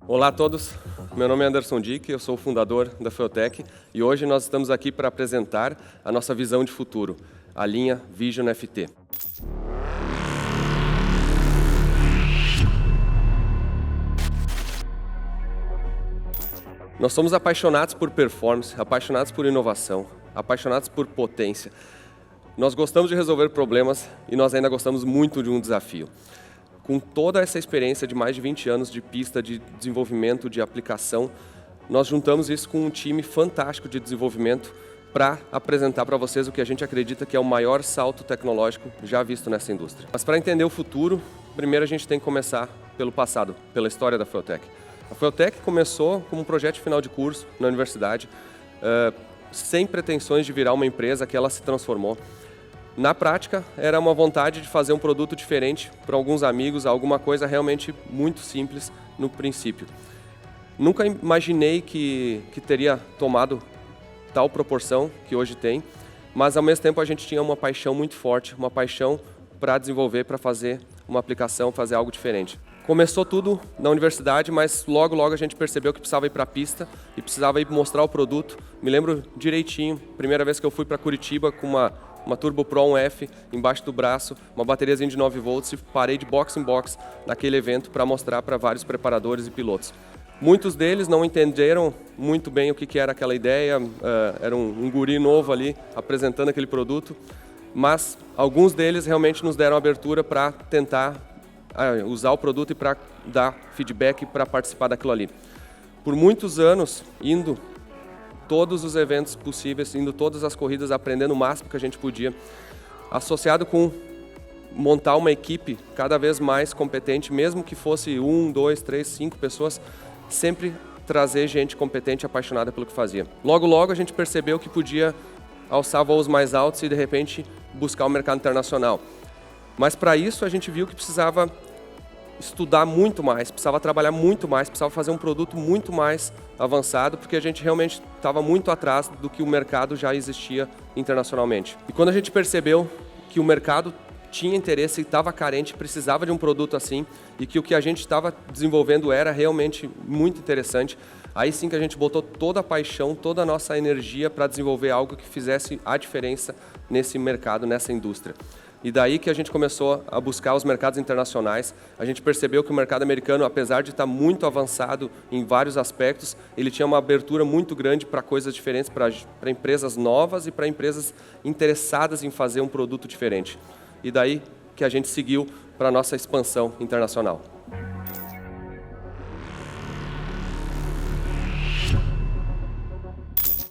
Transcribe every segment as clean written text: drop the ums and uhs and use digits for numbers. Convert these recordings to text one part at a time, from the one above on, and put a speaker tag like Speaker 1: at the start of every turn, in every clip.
Speaker 1: Olá a todos, meu nome é Anderson Dick, eu sou o fundador da Feotech e hoje nós estamos aqui para apresentar a nossa visão de futuro, a linha Vision FT. Nós somos apaixonados por performance, apaixonados por inovação, apaixonados por potência. Nós gostamos de resolver problemas e nós ainda gostamos muito de um desafio. Com toda essa experiência de mais de 20 anos de pista, de desenvolvimento, de aplicação, nós juntamos isso com um time fantástico de desenvolvimento para apresentar para vocês o que a gente acredita que é o maior salto tecnológico já visto nessa indústria. Mas para entender o futuro, primeiro a gente tem que começar pelo passado, pela história da Feotech. A Feotech começou como um projeto de final de curso na universidade, sem pretensões de virar uma empresa que ela se transformou. Na prática, era uma vontade de fazer um produto diferente para alguns amigos, alguma coisa realmente muito simples no princípio. Nunca imaginei que teria tomado tal proporção que hoje tem, mas ao mesmo tempo a gente tinha uma paixão muito forte, uma paixão para desenvolver, para fazer uma aplicação, fazer algo diferente. Começou tudo na universidade, mas logo a gente percebeu que precisava ir para a pista e precisava ir mostrar o produto. Me lembro direitinho, primeira vez que eu fui para Curitiba com uma Turbo Pro 1F embaixo do braço, uma bateriazinha de 9 volts e parei de box em box naquele evento para mostrar para vários preparadores e pilotos. Muitos deles não entenderam muito bem o que era aquela ideia, era um guri novo ali apresentando aquele produto, mas alguns deles realmente nos deram abertura para tentar usar o produto e para dar feedback para participar daquilo ali. Por muitos anos, indo todos os eventos possíveis, indo todas as corridas, aprendendo o máximo que a gente podia, associado com montar uma equipe cada vez mais competente, mesmo que fosse 1, 2, 3, 5 pessoas, sempre trazer gente competente e apaixonada pelo que fazia. Logo a gente percebeu que podia alçar voos mais altos e de repente buscar o mercado internacional. Mas para isso a gente viu que precisava estudar muito mais, precisava trabalhar muito mais, precisava fazer um produto muito mais avançado, porque a gente realmente estava muito atrás do que o mercado já existia internacionalmente. E quando a gente percebeu que o mercado tinha interesse e estava carente, precisava de um produto assim, e que o que a gente estava desenvolvendo era realmente muito interessante, aí sim que a gente botou toda a paixão, toda a nossa energia para desenvolver algo que fizesse a diferença nesse mercado, nessa indústria. E daí que a gente começou a buscar os mercados internacionais. A gente percebeu que o mercado americano, apesar de estar muito avançado em vários aspectos, ele tinha uma abertura muito grande para coisas diferentes, para empresas novas e para empresas interessadas em fazer um produto diferente. E daí que a gente seguiu para a nossa expansão internacional.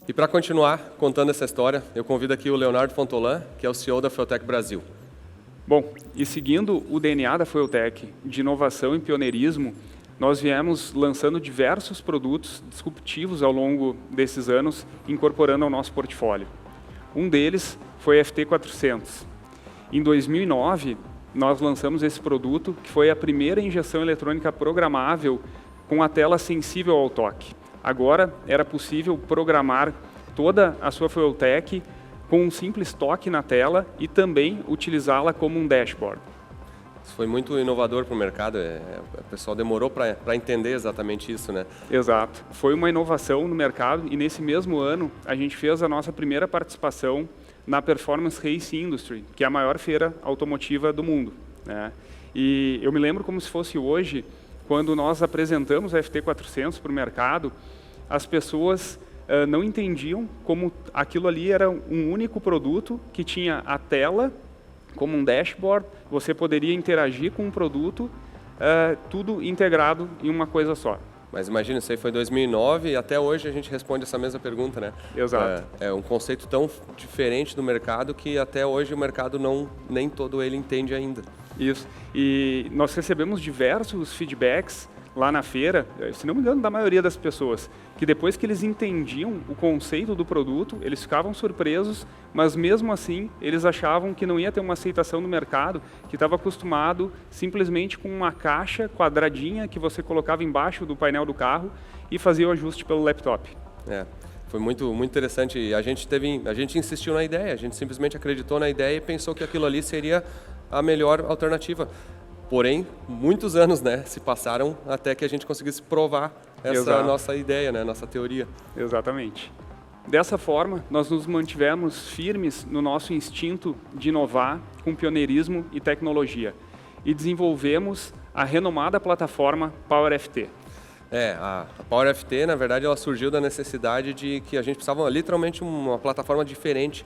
Speaker 1: E para continuar contando essa história, eu convido aqui o Leonardo Fontolan, que é o CEO da Feotech Brasil.
Speaker 2: Bom, e seguindo o DNA da Feotech de inovação e pioneirismo, nós viemos lançando diversos produtos disruptivos ao longo desses anos, incorporando ao nosso portfólio. Um deles foi a FT400. Em 2009, nós lançamos esse produto, que foi a primeira injeção eletrônica programável com a tela sensível ao toque. Agora, era possível programar toda a sua Feotech com um simples toque na tela e também utilizá-la como um dashboard.
Speaker 1: Isso foi muito inovador para o mercado, o pessoal demorou para entender exatamente isso, né?
Speaker 2: Exato. Foi uma inovação no mercado e nesse mesmo ano a gente fez a nossa primeira participação na Performance Race Industry, que é a maior feira automotiva do mundo, né? E eu me lembro como se fosse hoje, quando nós apresentamos a FT400 para o mercado, as pessoas não entendiam como aquilo ali era um único produto que tinha a tela como um dashboard, você poderia interagir com o produto, tudo integrado em uma coisa só.
Speaker 1: Mas imagina, isso aí foi em 2009 e até hoje a gente responde essa mesma pergunta, né?
Speaker 2: Exato.
Speaker 1: É um conceito tão diferente do mercado que até hoje o mercado nem todo ele entende ainda.
Speaker 2: Isso. E nós recebemos diversos feedbacks lá na feira, se não me engano, da maioria das pessoas, que depois que eles entendiam o conceito do produto, eles ficavam surpresos, mas mesmo assim eles achavam que não ia ter uma aceitação no mercado, que estava acostumado simplesmente com uma caixa quadradinha que você colocava embaixo do painel do carro e fazia o ajuste pelo laptop.
Speaker 1: Foi muito interessante. A gente insistiu na ideia, a gente simplesmente acreditou na ideia e pensou que aquilo ali seria a melhor alternativa. Porém, muitos anos, né, se passaram até que a gente conseguisse provar essa nossa ideia, né, nossa teoria.
Speaker 2: Exatamente. Dessa forma, nós nos mantivemos firmes no nosso instinto de inovar com pioneirismo e tecnologia e desenvolvemos a renomada plataforma PowerFT.
Speaker 1: A PowerFT, na verdade, ela surgiu da necessidade de que a gente precisava literalmente uma plataforma diferente,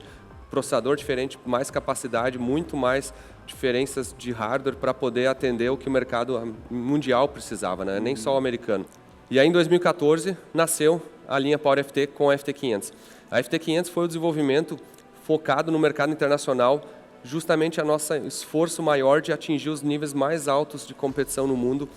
Speaker 1: processador diferente, mais capacidade, muito mais diferenças de hardware para poder atender o que o mercado mundial precisava, né? Nem só o americano. E aí, em 2014, nasceu a linha PowerFT com a FT500. A FT500 foi o desenvolvimento focado no mercado internacional, justamente a nosso esforço maior de atingir os níveis mais altos de competição no mundo.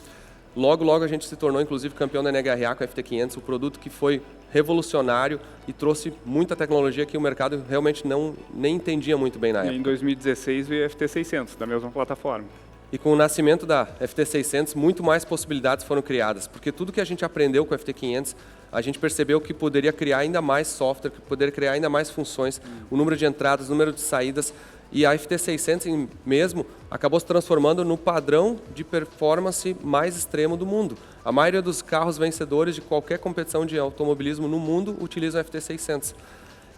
Speaker 1: Logo a gente se tornou, inclusive, campeão da NHRA com a FT500, um produto que foi revolucionário e trouxe muita tecnologia que o mercado realmente nem entendia muito bem na época.
Speaker 2: Em 2016 veio a FT600, da mesma plataforma.
Speaker 1: E com o nascimento da FT600, muito mais possibilidades foram criadas, porque tudo que a gente aprendeu com a FT500, a gente percebeu que poderia criar ainda mais software, que poderia criar ainda mais funções, o número de entradas, o número de saídas, e a FT600 mesmo acabou se transformando no padrão de performance mais extremo do mundo. A maioria dos carros vencedores de qualquer competição de automobilismo no mundo utilizam a FT600.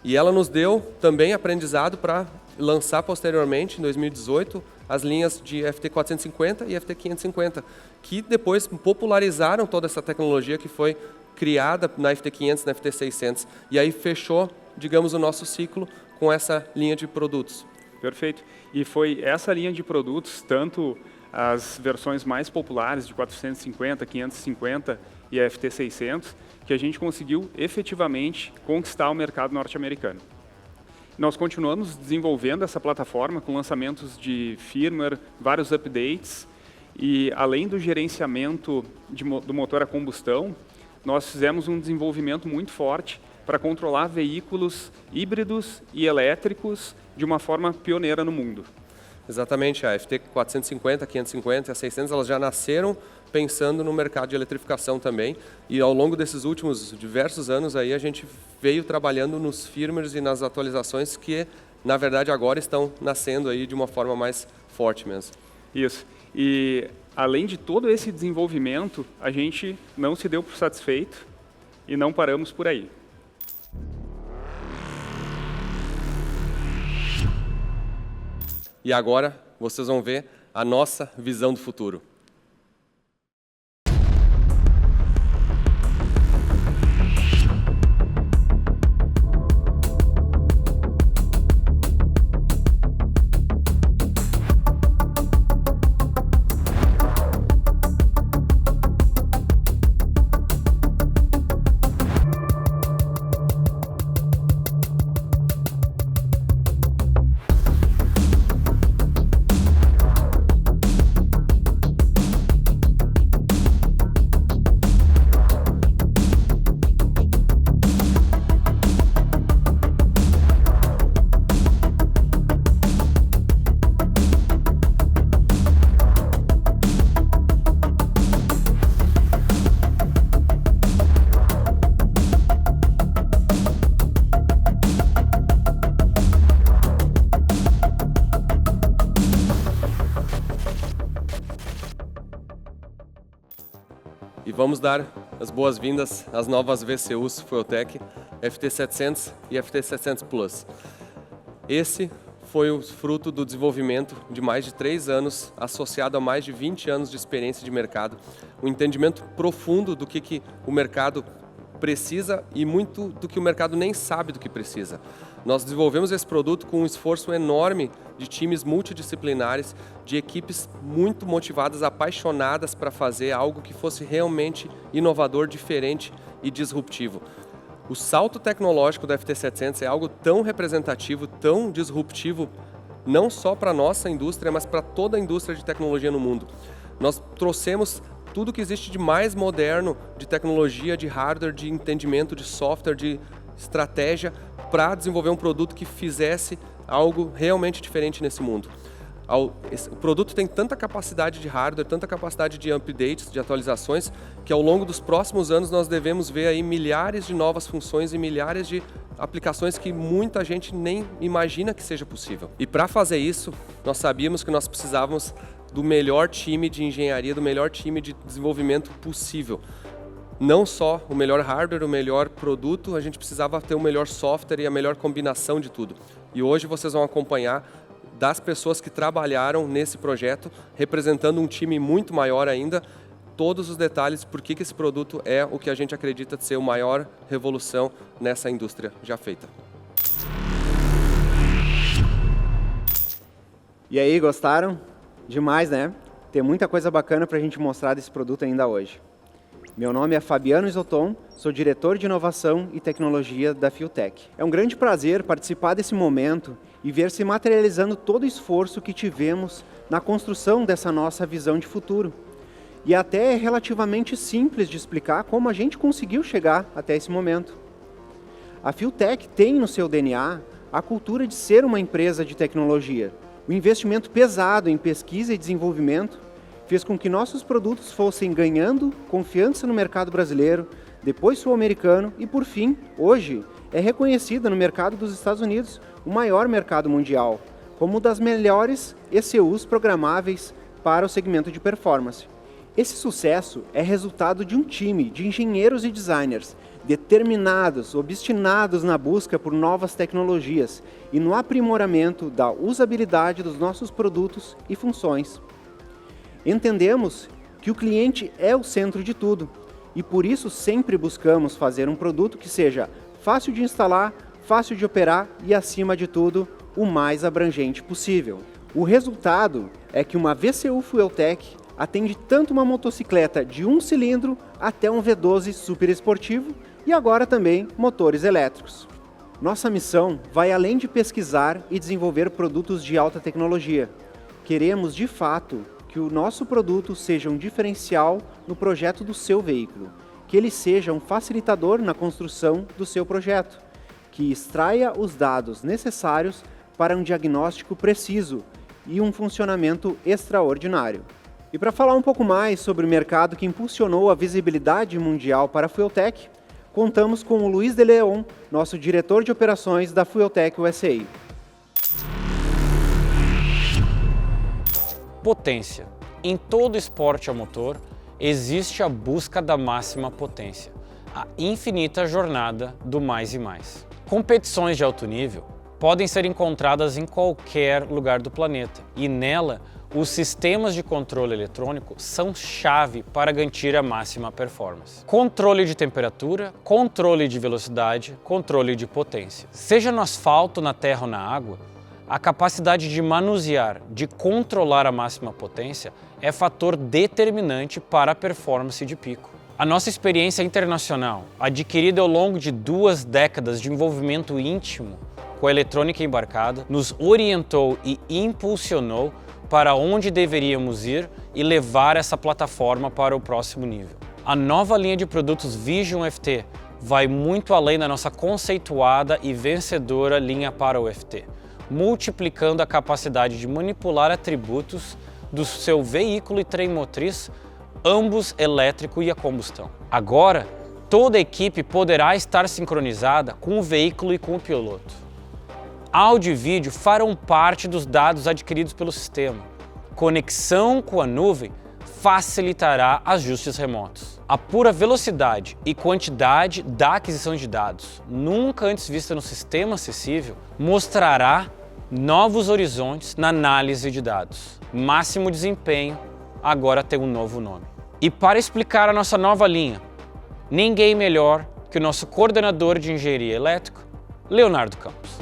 Speaker 1: E ela nos deu também aprendizado para lançar posteriormente, em 2018, as linhas de FT450 e FT550, que depois popularizaram toda essa tecnologia que foi criada na FT500 e na FT600. E aí fechou, digamos, o nosso ciclo com essa linha de produtos.
Speaker 2: Perfeito. E foi essa linha de produtos, tanto as versões mais populares de 450, 550 e a FT600, que a gente conseguiu efetivamente conquistar o mercado norte-americano. Nós continuamos desenvolvendo essa plataforma com lançamentos de firmware, vários updates e além do gerenciamento do motor a combustão, nós fizemos um desenvolvimento muito forte para controlar veículos híbridos e elétricos de uma forma pioneira no mundo.
Speaker 1: Exatamente, a FT450, 550 e a 600 elas já nasceram pensando no mercado de eletrificação também, e ao longo desses últimos diversos anos aí a gente veio trabalhando nos firmwares e nas atualizações que na verdade agora estão nascendo aí de uma forma mais forte mesmo.
Speaker 2: Isso. E além de todo esse desenvolvimento, a gente não se deu por satisfeito e não paramos por aí.
Speaker 1: E agora vocês vão ver a nossa visão do futuro. E vamos dar as boas-vindas às novas VCUs Fueltech FT700 e FT700 Plus. Esse foi o fruto do desenvolvimento de mais de 3 anos, associado a mais de 20 anos de experiência de mercado, um entendimento profundo do que o mercado precisa e muito do que o mercado nem sabe do que precisa. Nós desenvolvemos esse produto com um esforço enorme de times multidisciplinares, de equipes muito motivadas, apaixonadas para fazer algo que fosse realmente inovador, diferente e disruptivo. O salto tecnológico da FT700 é algo tão representativo, tão disruptivo, não só para a nossa indústria, mas para toda a indústria de tecnologia no mundo. Nós trouxemos tudo que existe de mais moderno, de tecnologia, de hardware, de entendimento, de software, de estratégia, para desenvolver um produto que fizesse algo realmente diferente nesse mundo. O produto tem tanta capacidade de hardware, tanta capacidade de updates, de atualizações, que ao longo dos próximos anos nós devemos ver aí milhares de novas funções e milhares de aplicações que muita gente nem imagina que seja possível. E para fazer isso, nós sabíamos que nós precisávamos do melhor time de engenharia, do melhor time de desenvolvimento possível. Não só o melhor hardware, o melhor produto, a gente precisava ter o melhor software e a melhor combinação de tudo. E hoje vocês vão acompanhar das pessoas que trabalharam nesse projeto, representando um time muito maior ainda, todos os detalhes, por que esse produto é o que a gente acredita ser a maior revolução nessa indústria já feita.
Speaker 3: E aí, gostaram? Demais, né? Tem muita coisa bacana para a gente mostrar desse produto ainda hoje. Meu nome é Fabiano Isoton, sou diretor de inovação e tecnologia da Fiotech. É um grande prazer participar desse momento e ver se materializando todo o esforço que tivemos na construção dessa nossa visão de futuro. E até é relativamente simples de explicar como a gente conseguiu chegar até esse momento. A Fiotech tem no seu DNA a cultura de ser uma empresa de tecnologia. O investimento pesado em pesquisa e desenvolvimento fez com que nossos produtos fossem ganhando confiança no mercado brasileiro, depois sul-americano e, por fim, hoje, é reconhecida no mercado dos Estados Unidos, o maior mercado mundial, como uma das melhores ECUs programáveis para o segmento de performance. Esse sucesso é resultado de um time de engenheiros e designers determinados, obstinados na busca por novas tecnologias e no aprimoramento da usabilidade dos nossos produtos e funções. Entendemos que o cliente é o centro de tudo e por isso sempre buscamos fazer um produto que seja fácil de instalar, fácil de operar e, acima de tudo, o mais abrangente possível. O resultado é que uma VCU Fueltech atende tanto uma motocicleta de 1 cilindro até um V12 super esportivo e agora também motores elétricos. Nossa missão vai além de pesquisar e desenvolver produtos de alta tecnologia. Queremos, de fato, que o nosso produto seja um diferencial no projeto do seu veículo, que ele seja um facilitador na construção do seu projeto, que extraia os dados necessários para um diagnóstico preciso e um funcionamento extraordinário. E para falar um pouco mais sobre o mercado que impulsionou a visibilidade mundial para a Fueltech, contamos com o Luiz de Leon, nosso diretor de operações da Fueltech USA.
Speaker 4: Potência. Em todo esporte a motor, existe a busca da máxima potência, a infinita jornada do mais e mais. Competições de alto nível podem ser encontradas em qualquer lugar do planeta e nela os sistemas de controle eletrônico são chave para garantir a máxima performance. Controle de temperatura, controle de velocidade, controle de potência. Seja no asfalto, na terra ou na água, a capacidade de manusear, de controlar a máxima potência é fator determinante para a performance de pico. A nossa experiência internacional, adquirida ao longo de 2 décadas de envolvimento íntimo com a eletrônica embarcada, nos orientou e impulsionou para onde deveríamos ir e levar essa plataforma para o próximo nível. A nova linha de produtos Vision FT vai muito além da nossa conceituada e vencedora linha para o FT, multiplicando a capacidade de manipular atributos do seu veículo e trem motriz, ambos elétrico e a combustão. Agora, toda a equipe poderá estar sincronizada com o veículo e com o piloto. Áudio e vídeo farão parte dos dados adquiridos pelo sistema. Conexão com a nuvem facilitará ajustes remotos. A pura velocidade e quantidade da aquisição de dados, nunca antes vista no sistema acessível, mostrará novos horizontes na análise de dados. Máximo desempenho agora tem um novo nome. E para explicar a nossa nova linha, ninguém melhor que o nosso coordenador de engenharia elétrica, Leonardo Campos.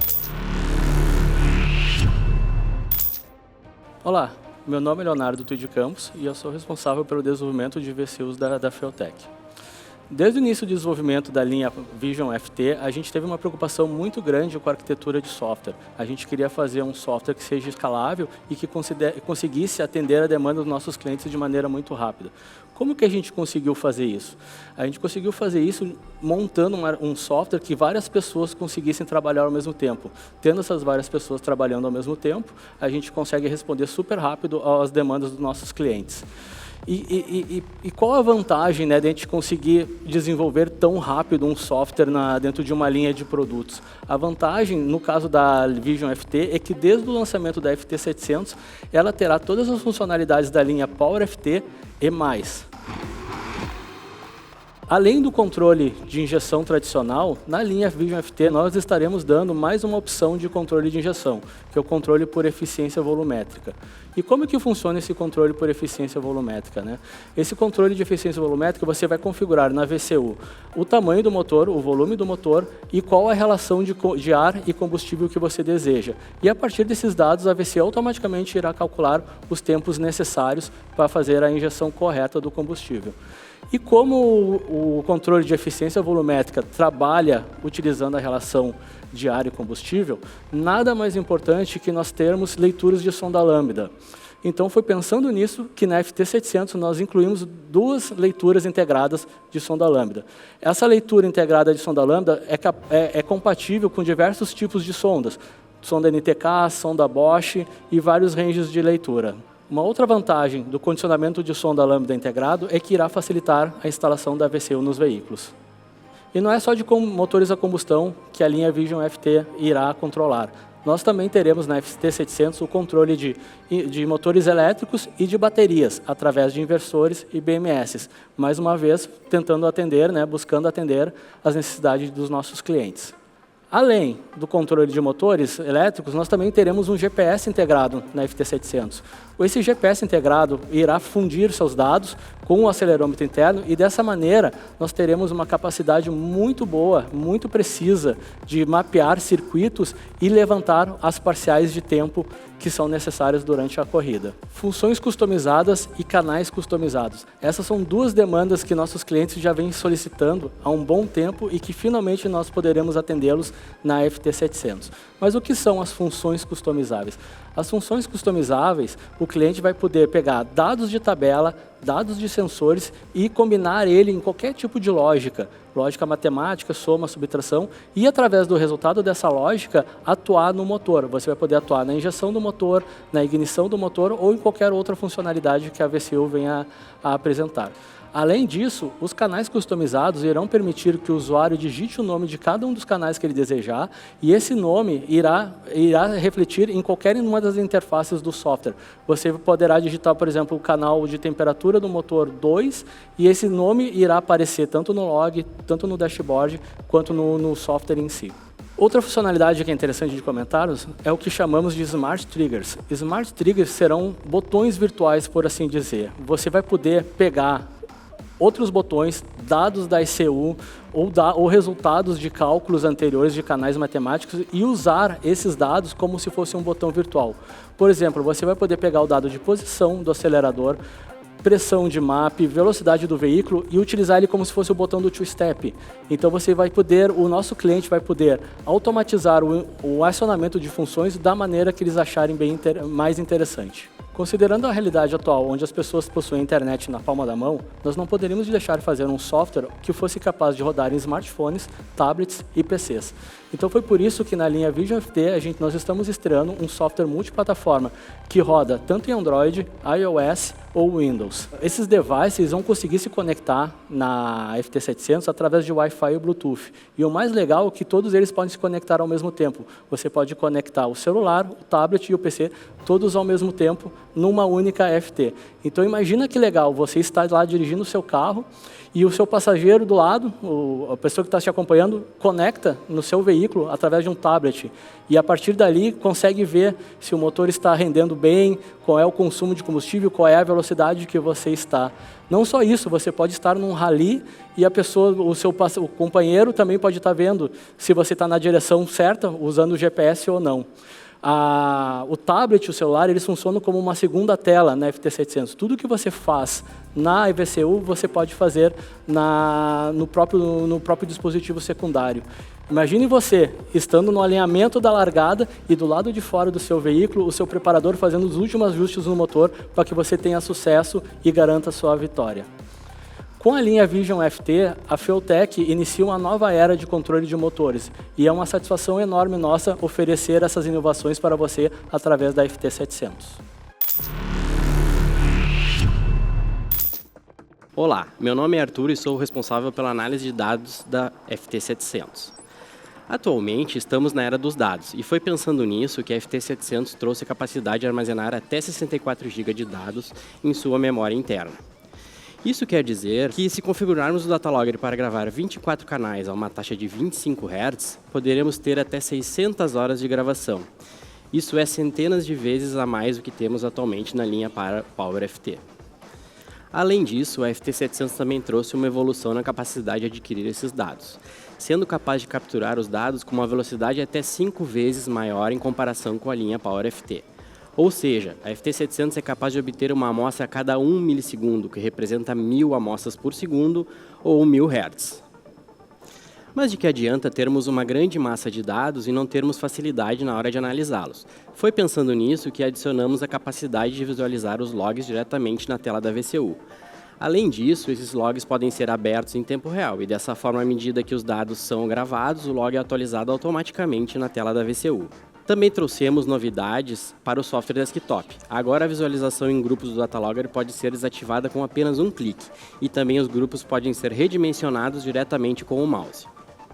Speaker 5: Olá, meu nome é Leonardo Tuidi Campos e eu sou responsável pelo desenvolvimento de VCUs da Fueltech. Desde o início do desenvolvimento da linha Vision FT, a gente teve uma preocupação muito grande com a arquitetura de software. A gente queria fazer um software que seja escalável e que conseguisse atender a demanda dos nossos clientes de maneira muito rápida. Como que a gente conseguiu fazer isso? A gente conseguiu fazer isso montando um software que várias pessoas conseguissem trabalhar ao mesmo tempo. Tendo essas várias pessoas trabalhando ao mesmo tempo, a gente consegue responder super rápido às demandas dos nossos clientes. E qual a vantagem, né, de a gente conseguir desenvolver tão rápido um software dentro de uma linha de produtos? A vantagem, no caso da Vision FT, é que desde o lançamento da FT700, ela terá todas as funcionalidades da linha Power FT e mais. Além do controle de injeção tradicional, na linha Vision FT nós estaremos dando mais uma opção de controle de injeção, que é o controle por eficiência volumétrica. E como que funciona esse controle por eficiência volumétrica, né? Esse controle de eficiência volumétrica você vai configurar na VCU o tamanho do motor, o volume do motor e qual a relação de ar e combustível que você deseja. E a partir desses dados, a VCU automaticamente irá calcular os tempos necessários para fazer a injeção correta do combustível. E como o controle de eficiência volumétrica trabalha utilizando a relação de ar e combustível, nada mais importante que nós termos leituras de sonda lambda. Então foi pensando nisso que na FT700 nós incluímos 2 leituras integradas de sonda lambda. Essa leitura integrada de sonda lambda é compatível com diversos tipos de sondas, sonda NTK, sonda Bosch e vários ranges de leitura. Uma outra vantagem do condicionamento de sonda lambda integrado é que irá facilitar a instalação da VCU nos veículos. E não é só de motores a combustão que a linha Vision FT irá controlar. Nós também teremos na FT700 o controle de motores elétricos e de baterias, através de inversores e BMS. Mais uma vez, tentando atender, né, buscando atender as necessidades dos nossos clientes. Além do controle de motores elétricos, nós também teremos um GPS integrado na FT700. Esse GPS integrado irá fundir seus dados com o acelerômetro interno e dessa maneira nós teremos uma capacidade muito boa, muito precisa de mapear circuitos e levantar as parciais de tempo que são necessárias durante a corrida. Funções customizadas e canais customizados. Essas são 2 demandas que nossos clientes já vêm solicitando há um bom tempo e que finalmente nós poderemos atendê-los na FT700. Mas o que são as funções customizáveis? As funções customizáveis, o cliente vai poder pegar dados de tabela, dados de sensores e combinar ele em qualquer tipo de lógica matemática, soma, subtração, e através do resultado dessa lógica, atuar no motor. Você vai poder atuar na injeção do motor, na ignição do motor ou em qualquer outra funcionalidade que a VCU venha a apresentar. Além disso, os canais customizados irão permitir que o usuário digite o nome de cada um dos canais que ele desejar e esse nome irá refletir em qualquer uma das interfaces do software. Você poderá digitar, por exemplo, o canal de temperatura do motor 2 e esse nome irá aparecer tanto no log, tanto no dashboard, quanto no software em si. Outra funcionalidade que é interessante de comentarmos é o que chamamos de Smart Triggers. Smart Triggers serão botões virtuais, por assim dizer. Você vai poder pegar outros botões, dados da ECU ou resultados de cálculos anteriores de canais matemáticos e usar esses dados como se fosse um botão virtual. Por exemplo, você vai poder pegar o dado de posição do acelerador, pressão de MAP, velocidade do veículo e utilizar ele como se fosse o botão do two-step. Então o nosso cliente vai poder automatizar o acionamento de funções da maneira que eles acharem mais interessante. Considerando a realidade atual, onde as pessoas possuem internet na palma da mão, nós não poderíamos deixar de fazer um software que fosse capaz de rodar em smartphones, tablets e PCs. Então foi por isso que na linha Vision FT nós estamos estreando um software multiplataforma que roda tanto em Android, iOS ou Windows. Esses devices vão conseguir se conectar na FT700 através de Wi-Fi e Bluetooth. E o mais legal é que todos eles podem se conectar ao mesmo tempo. Você pode conectar o celular, o tablet e o PC, todos ao mesmo tempo, numa única FT. Então imagina que legal, você está lá dirigindo o seu carro e o seu passageiro do lado, a pessoa que está te acompanhando, conecta no seu veículo através de um tablet. E a partir dali consegue ver se o motor está rendendo bem, qual é o consumo de combustível, qual é a velocidade que você está. Não só isso, você pode estar num rally e o companheiro também pode estar vendo se você está na direção certa, usando o GPS ou não. O tablet e o celular, eles funcionam como uma segunda tela na FT700. Tudo que você faz na EVCU, você pode fazer no próprio dispositivo secundário. Imagine você estando no alinhamento da largada e do lado de fora do seu veículo, o seu preparador fazendo os últimos ajustes no motor para que você tenha sucesso e garanta a sua vitória. Com a linha Vision FT, a Feutech inicia uma nova era de controle de motores e é uma satisfação enorme nossa oferecer essas inovações para você através da FT700.
Speaker 6: Olá, meu nome é Arthur e sou o responsável pela análise de dados da FT700. Atualmente estamos na era dos dados e foi pensando nisso que a FT700 trouxe a capacidade de armazenar até 64 GB de dados em sua memória interna. Isso quer dizer que, se configurarmos o Datalogger para gravar 24 canais a uma taxa de 25 Hz, poderemos ter até 600 horas de gravação. Isso é centenas de vezes a mais do que temos atualmente na linha para PowerFT. Além disso, a FT700 também trouxe uma evolução na capacidade de adquirir esses dados, sendo capaz de capturar os dados com uma velocidade até 5 vezes maior em comparação com a linha PowerFT. Ou seja, a FT700 é capaz de obter uma amostra a cada 1 milissegundo, que representa 1000 amostras por segundo ou 1000 Hz. Mas de que adianta termos uma grande massa de dados e não termos facilidade na hora de analisá-los? Foi pensando nisso que adicionamos a capacidade de visualizar os logs diretamente na tela da VCU. Além disso, esses logs podem ser abertos em tempo real e dessa forma, à medida que os dados são gravados, o log é atualizado automaticamente na tela da VCU. Também trouxemos novidades para o software desktop. Agora a visualização em grupos do Datalogger pode ser desativada com apenas um clique e também os grupos podem ser redimensionados diretamente com o mouse.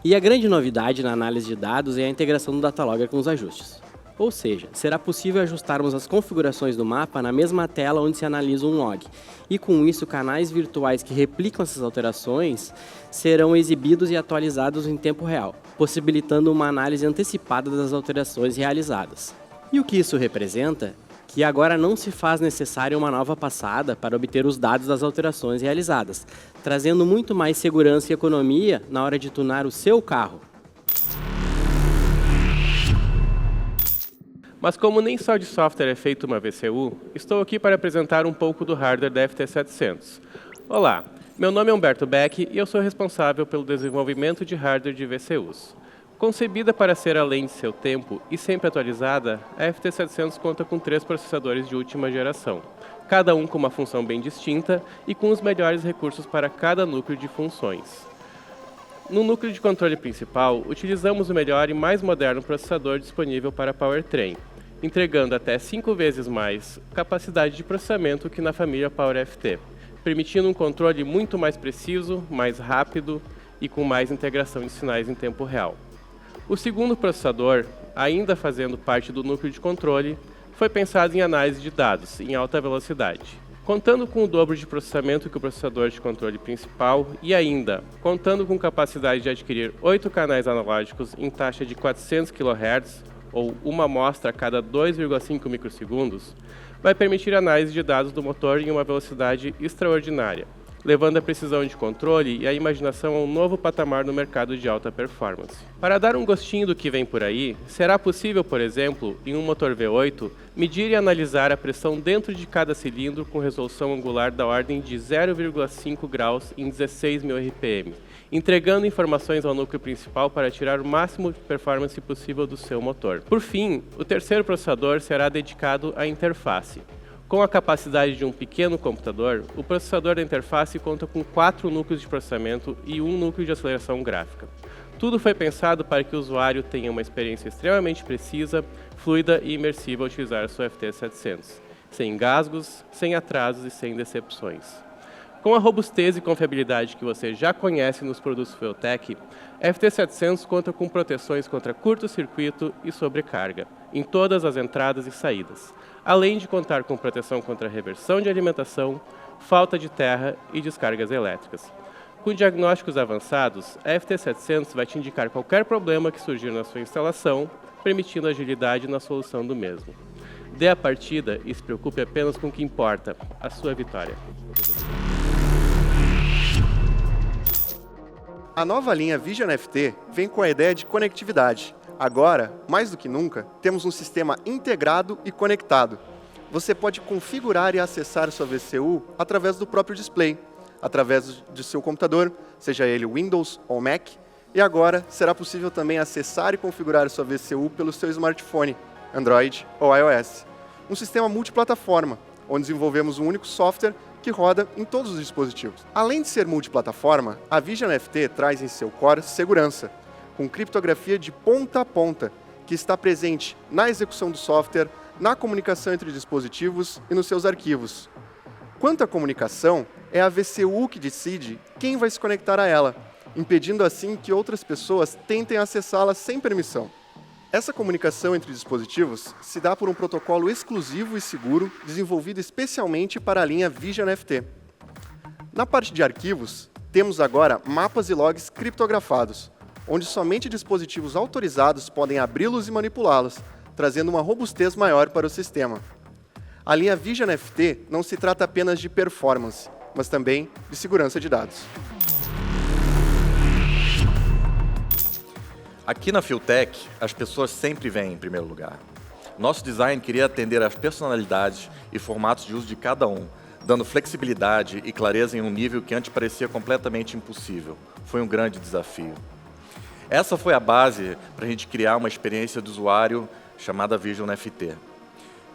Speaker 6: E a grande novidade na análise de dados é a integração do Datalogger com os ajustes. Ou seja, será possível ajustarmos as configurações do mapa na mesma tela onde se analisa um log. E com isso, canais virtuais que replicam essas alterações serão exibidos e atualizados em tempo real, possibilitando uma análise antecipada das alterações realizadas. E o que isso representa? Que agora não se faz necessária uma nova passada para obter os dados das alterações realizadas, trazendo muito mais segurança e economia na hora de tunar o seu carro.
Speaker 7: Mas como nem só de software é feita uma VCU, estou aqui para apresentar um pouco do hardware da FT700. Olá, meu nome é Humberto Beck e eu sou responsável pelo desenvolvimento de hardware de VCUs. Concebida para ser além de seu tempo e sempre atualizada, a FT700 conta com 3 processadores de última geração, cada um com uma função bem distinta e com os melhores recursos para cada núcleo de funções. No núcleo de controle principal, utilizamos o melhor e mais moderno processador disponível para PowerTrain, entregando até 5 vezes mais capacidade de processamento que na família PowerFT, permitindo um controle muito mais preciso, mais rápido e com mais integração de sinais em tempo real. O segundo processador, ainda fazendo parte do núcleo de controle, foi pensado em análise de dados em alta velocidade, contando com o dobro de processamento que o processador de controle principal e ainda contando com capacidade de adquirir 8 canais analógicos em taxa de 400 kHz ou uma amostra a cada 2,5 microsegundos, vai permitir análise de dados do motor em uma velocidade extraordinária, levando a precisão de controle e a imaginação a um novo patamar no mercado de alta performance. Para dar um gostinho do que vem por aí, será possível, por exemplo, em um motor V8, medir e analisar a pressão dentro de cada cilindro com resolução angular da ordem de 0,5 graus em 16.000 RPM, entregando informações ao núcleo principal para tirar o máximo de performance possível do seu motor. Por fim, o terceiro processador será dedicado à interface. Com a capacidade de um pequeno computador, o processador da interface conta com 4 núcleos de processamento e 1 núcleo de aceleração gráfica. Tudo foi pensado para que o usuário tenha uma experiência extremamente precisa, fluida e imersiva ao utilizar a sua FT700, sem engasgos, sem atrasos e sem decepções. Com a robustez e confiabilidade que você já conhece nos produtos Feotech, a FT700 conta com proteções contra curto-circuito e sobrecarga, em todas as entradas e saídas, além de contar com proteção contra reversão de alimentação, falta de terra e descargas elétricas. Com diagnósticos avançados, a FT700 vai te indicar qualquer problema que surgir na sua instalação, permitindo agilidade na solução do mesmo. Dê a partida e se preocupe apenas com o que importa, a sua vitória.
Speaker 8: A nova linha Vision FT vem com a ideia de conectividade. Agora, mais do que nunca, temos um sistema integrado e conectado. Você pode configurar e acessar sua VCU através do próprio display, através do seu computador, seja ele Windows ou Mac, e agora será possível também acessar e configurar sua VCU pelo seu smartphone, Android ou iOS. Um sistema multiplataforma, onde desenvolvemos um único software que roda em todos os dispositivos. Além de ser multiplataforma, a Vision FT traz em seu core segurança, com criptografia de ponta a ponta, que está presente na execução do software, na comunicação entre dispositivos e nos seus arquivos. Quanto à comunicação, é a VCU que decide quem vai se conectar a ela, impedindo assim que outras pessoas tentem acessá-la sem permissão. Essa comunicação entre dispositivos se dá por um protocolo exclusivo e seguro desenvolvido especialmente para a linha Vision FT. Na parte de arquivos, temos agora mapas e logs criptografados, onde somente dispositivos autorizados podem abri-los e manipulá-los, trazendo uma robustez maior para o sistema. A linha Vision FT não se trata apenas de performance, mas também de segurança de dados.
Speaker 9: Aqui na FieldTech, as pessoas sempre vêm em primeiro lugar. Nosso design queria atender às personalidades e formatos de uso de cada um, dando flexibilidade e clareza em um nível que antes parecia completamente impossível. Foi um grande desafio. Essa foi a base para a gente criar uma experiência do usuário chamada Vision FT.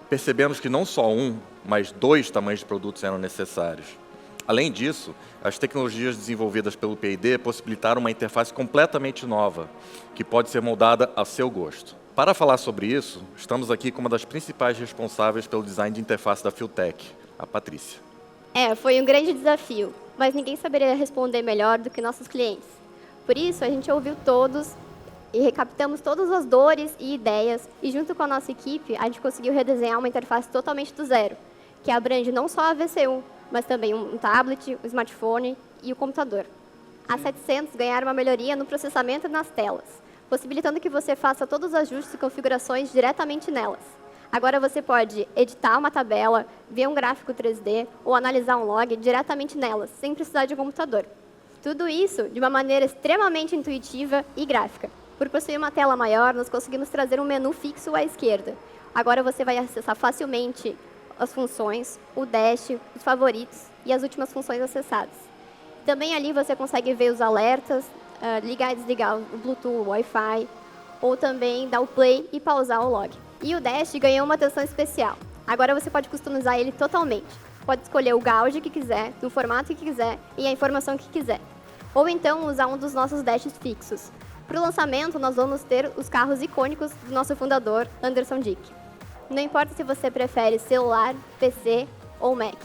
Speaker 9: Percebemos que não só um, mas 2 tamanhos de produtos eram necessários. Além disso, as tecnologias desenvolvidas pelo P&D possibilitaram uma interface completamente nova, que pode ser moldada a seu gosto. Para falar sobre isso, estamos aqui com uma das principais responsáveis pelo design de interface da FieldTech, a Patrícia.
Speaker 10: Foi um grande desafio, mas ninguém saberia responder melhor do que nossos clientes. Por isso, a gente ouviu todos e recapitamos todas as dores e ideias, e junto com a nossa equipe, a gente conseguiu redesenhar uma interface totalmente do zero, que abrange não só a VCU, mas também um tablet, um smartphone e o computador. A 700 ganharam uma melhoria no processamento e nas telas, possibilitando que você faça todos os ajustes e configurações diretamente nelas. Agora você pode editar uma tabela, ver um gráfico 3D ou analisar um log diretamente nelas, sem precisar de um computador. Tudo isso de uma maneira extremamente intuitiva e gráfica. Por possuir uma tela maior, nós conseguimos trazer um menu fixo à esquerda. Agora você vai acessar facilmente as funções, o dash, os favoritos e as últimas funções acessadas. Também ali você consegue ver os alertas, ligar e desligar o Bluetooth, o Wi-Fi, ou também dar o play e pausar o log. E o dash ganhou uma atenção especial. Agora você pode customizar ele totalmente. Pode escolher o gauge que quiser, no formato que quiser e a informação que quiser. Ou então usar um dos nossos dashes fixos. Para o lançamento, nós vamos ter os carros icônicos do nosso fundador, Anderson Dick. Não importa se você prefere celular, PC ou Mac,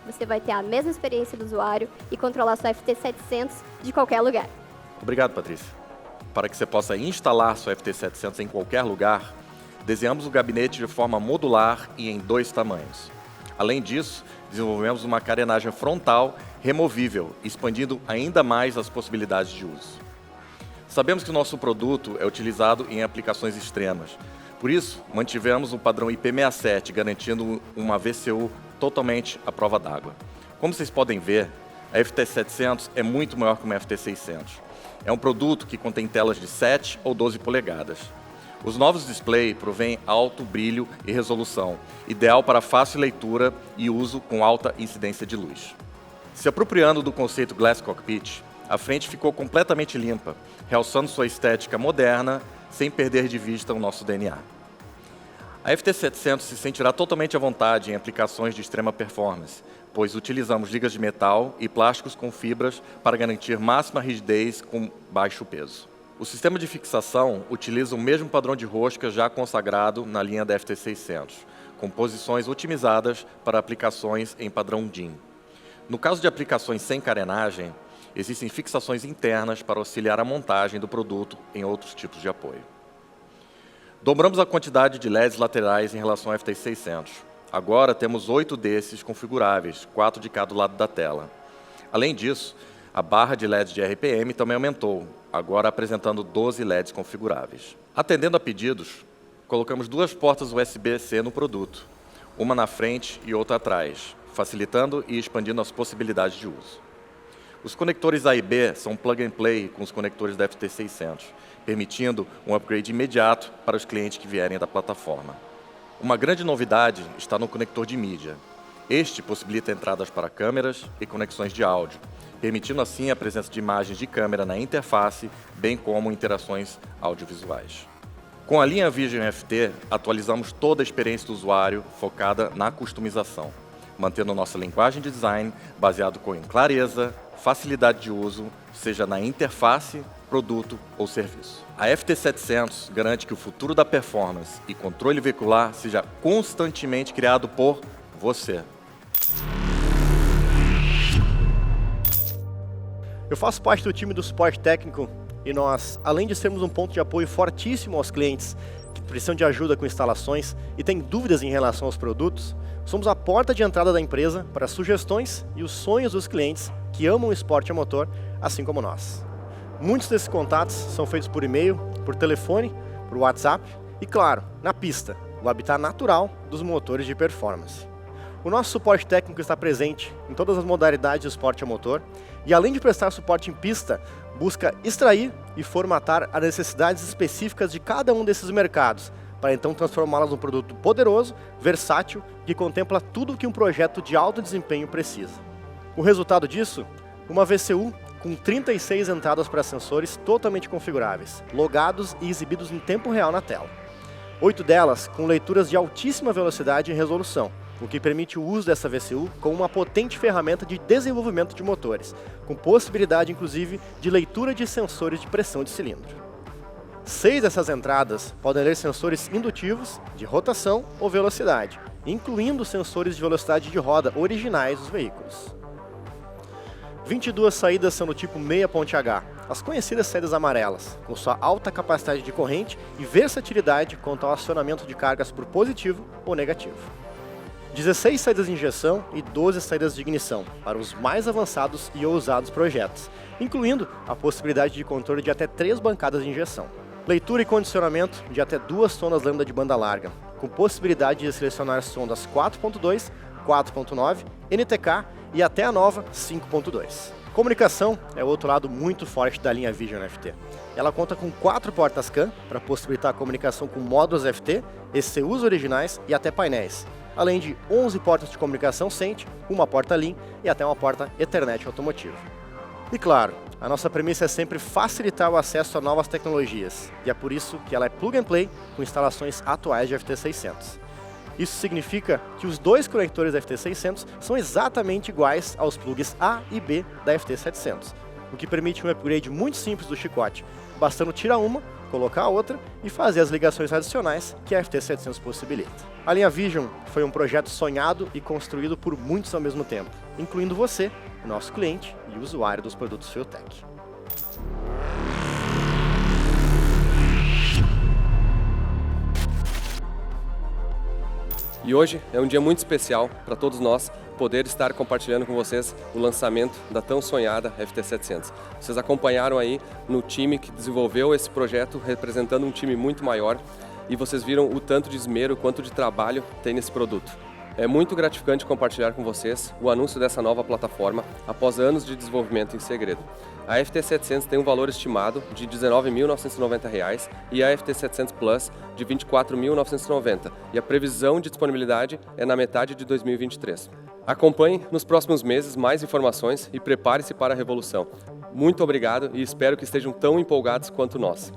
Speaker 10: você vai ter a mesma experiência do usuário e controlar sua FT700 de qualquer lugar.
Speaker 9: Obrigado, Patrícia. Para que você possa instalar sua FT700 em qualquer lugar, desenhamos o gabinete de forma modular e em 2 tamanhos. Além disso, desenvolvemos uma carenagem frontal removível, expandindo ainda mais as possibilidades de uso. Sabemos que o nosso produto é utilizado em aplicações extremas. Por isso, mantivemos um padrão IP67, garantindo uma VCU totalmente à prova d'água. Como vocês podem ver, a FT700 é muito maior que uma FT600. É um produto que contém telas de 7 ou 12 polegadas. Os novos displays provêm alto brilho e resolução, ideal para fácil leitura e uso com alta incidência de luz. Se apropriando do conceito Glass Cockpit, a frente ficou completamente limpa, realçando sua estética moderna, sem perder de vista o nosso DNA. A FT700 se sentirá totalmente à vontade em aplicações de extrema performance, pois utilizamos ligas de metal e plásticos com fibras para garantir máxima rigidez com baixo peso. O sistema de fixação utiliza o mesmo padrão de rosca já consagrado na linha da FT600, com posições otimizadas para aplicações em padrão DIN. No caso de aplicações sem carenagem, existem fixações internas para auxiliar a montagem do produto em outros tipos de apoio. Dobramos a quantidade de LEDs laterais em relação ao FT600. Agora temos 8 desses configuráveis, 4 de cada lado da tela. Além disso, a barra de LEDs de RPM também aumentou, agora apresentando 12 LEDs configuráveis. Atendendo a pedidos, colocamos 2 portas USB-C no produto, uma na frente e outra atrás, facilitando e expandindo as possibilidades de uso. Os conectores A e B são plug and play com os conectores da FT600, permitindo um upgrade imediato para os clientes que vierem da plataforma. Uma grande novidade está no conector de mídia. Este possibilita entradas para câmeras e conexões de áudio, permitindo assim a presença de imagens de câmera na interface, bem como interações audiovisuais. Com a linha Vision FT, atualizamos toda a experiência do usuário focada na customização, mantendo nossa linguagem de design baseado em clareza, facilidade de uso, seja na interface, produto ou serviço. A FT700 garante que o futuro da performance e controle veicular seja constantemente criado por você.
Speaker 11: Eu faço parte do time do suporte técnico e nós, além de sermos um ponto de apoio fortíssimo aos clientes que precisam de ajuda com instalações e têm dúvidas em relação aos produtos, somos a porta de entrada da empresa para sugestões e os sonhos dos clientes que amam o esporte a motor, assim como nós. Muitos desses contatos são feitos por e-mail, por telefone, por WhatsApp e, claro, na pista, o habitat natural dos motores de performance. O nosso suporte técnico está presente em todas as modalidades de esporte a motor e, além de prestar suporte em pista, busca extrair e formatar as necessidades específicas de cada um desses mercados, para então transformá-las num produto poderoso, versátil, que contempla tudo o que um projeto de alto desempenho precisa. O resultado disso? Uma VCU com 36 entradas para sensores totalmente configuráveis, logados e exibidos em tempo real na tela. 8 delas com leituras de altíssima velocidade e resolução, o que permite o uso dessa VCU como uma potente ferramenta de desenvolvimento de motores, com possibilidade inclusive de leitura de sensores de pressão de cilindro. 6 dessas entradas podem ler sensores indutivos, de rotação ou velocidade, incluindo sensores de velocidade de roda originais dos veículos. 22 saídas são do tipo meia ponte H, as conhecidas saídas amarelas, com sua alta capacidade de corrente e versatilidade quanto ao acionamento de cargas por positivo ou negativo. 16 saídas de injeção e 12 saídas de ignição, para os mais avançados e ousados projetos, incluindo a possibilidade de controle de até 3 bancadas de injeção. Leitura e condicionamento de até 2 sondas lambda de banda larga, com possibilidade de selecionar sondas 4.2, 4.9, NTK e até a nova 5.2. Comunicação é outro lado muito forte da linha Vision FT. Ela conta com 4 portas CAN para possibilitar a comunicação com módulos FT, ECUs originais e até painéis, além de 11 portas de comunicação SENT, uma porta LIN e até uma porta Ethernet automotiva. E claro, a nossa premissa é sempre facilitar o acesso a novas tecnologias, e é por isso que ela é plug and play com instalações atuais de FT600. Isso significa que os 2 conectores da FT600 são exatamente iguais aos plugs A e B da FT700, o que permite um upgrade muito simples do chicote, bastando tirar uma, colocar a outra e fazer as ligações adicionais que a FT700 possibilita. A linha Vision foi um projeto sonhado e construído por muitos ao mesmo tempo, incluindo você, nosso cliente e usuário dos produtos Fiotech.
Speaker 1: E hoje é um dia muito especial para todos nós poder estar compartilhando com vocês o lançamento da tão sonhada FT700. Vocês acompanharam aí no time que desenvolveu esse projeto, representando um time muito maior, e vocês viram o tanto de esmero, quanto de trabalho tem nesse produto. É muito gratificante compartilhar com vocês o anúncio dessa nova plataforma após anos de desenvolvimento em segredo. A FT700 tem um valor estimado de R$ 19.990 e a FT700 Plus de R$ 24.990, e a previsão de disponibilidade é na metade de 2023. Acompanhe nos próximos meses mais informações e prepare-se para a revolução. Muito obrigado e espero que estejam tão empolgados quanto nós.